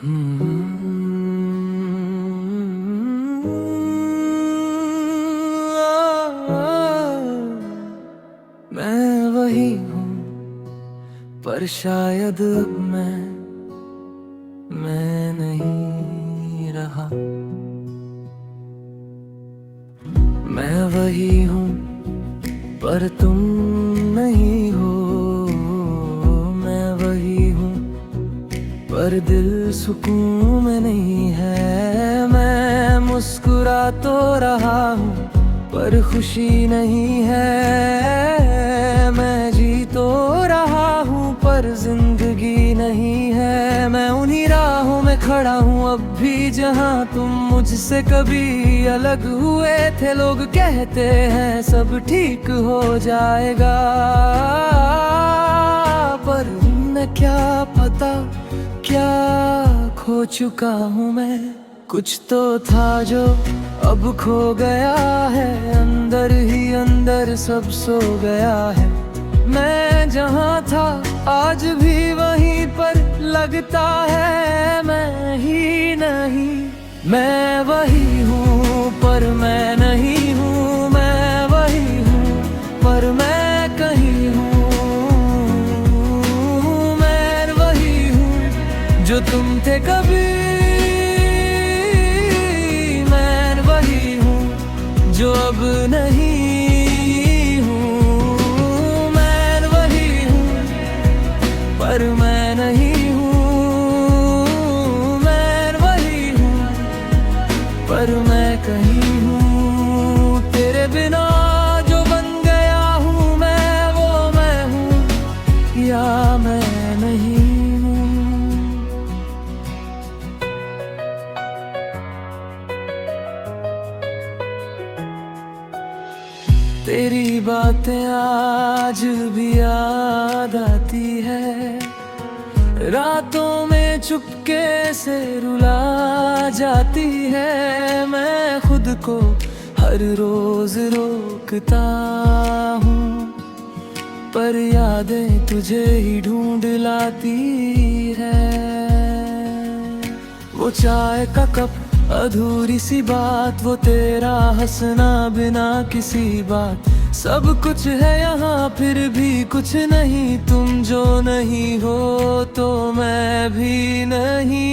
मैं वही हूँ पर शायद अब मैं नहीं रहा। मैं वही हूँ पर तुम नहीं हो। मैं वही हूँ पर दिल सुकून में नहीं है। मैं मुस्कुरा तो रहा हूँ पर खुशी नहीं है। मैं जी तो रहा हूँ पर जिंदगी नहीं है। मैं उन्हीं राहों में खड़ा हूँ अब भी जहाँ तुम मुझसे कभी अलग हुए थे। लोग कहते हैं सब ठीक हो जाएगा, पर उन्हें क्या पता क्या खो चुका हूँ मैं। कुछ तो था जो अब खो गया है, अंदर ही अंदर सब सो गया है। मैं जहाँ था आज भी वहीं पर लगता है मैं ही नहीं। मैं वही हूँ पर मैं नहीं हूँ। मैं वही हूँ पर मैं कहीं हूँ। मैं वही हूँ जो तुम थे कभी। जो अब नहीं हूँ। मैं वही हूँ पर मैं नहीं हूँ। मैं वही हूँ पर मैं कहीं हूँ। तेरे बिना जो बन गया हूँ मैं, वो मैं हूँ या मैं नहीं हूँ। तेरी बातें आज भी याद आती है। रातों में चुपके से रुला जाती है। मैं खुद को हर रोज रोकता हूँ पर यादें तुझे ही ढूंढ लाती है। वो चाय का कप, अधूरी सी बात, वो तेरा हंसना बिना किसी बात। सब कुछ है यहाँ फिर भी कुछ नहीं। तुम जो नहीं हो तो मैं भी नहीं।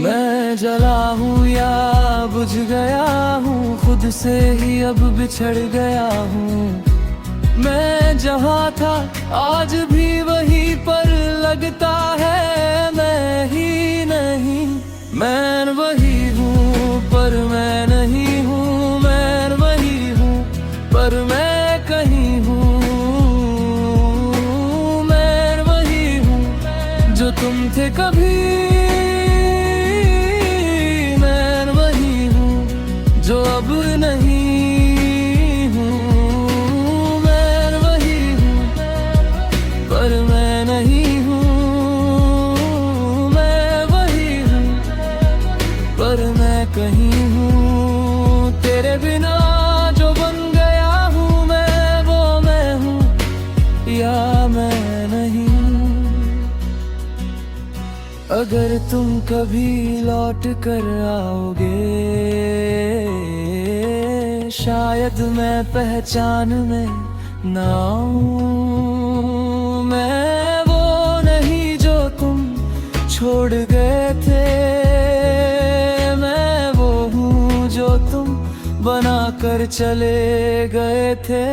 मैं जला हूँ या बुझ गया हूँ, खुद से ही अब बिछड़ गया हूँ। मैं जहाँ था आज भी वहीं पर लगता है मैं ही नहीं। मैं वही हूँ पर मैं नहीं हूँ। मैं वही हूँ पर मैं कहीं हूँ। मैं वही हूँ जो तुम थे कभी। मैं वही हूँ जो अब नहीं। पर मैं नहीं हूँ। मैं वही हूँ पर मैं कहीं हूँ। तेरे बिना जो बन गया हूँ मैं, वो मैं हूँ या मैं नहीं हूँ। अगर तुम कभी लौट कर आओगे शायद मैं पहचान में ना आऊं। मैं वो नहीं जो तुम छोड़ गए थे। मैं वो हूँ जो तुम बना कर चले गए थे।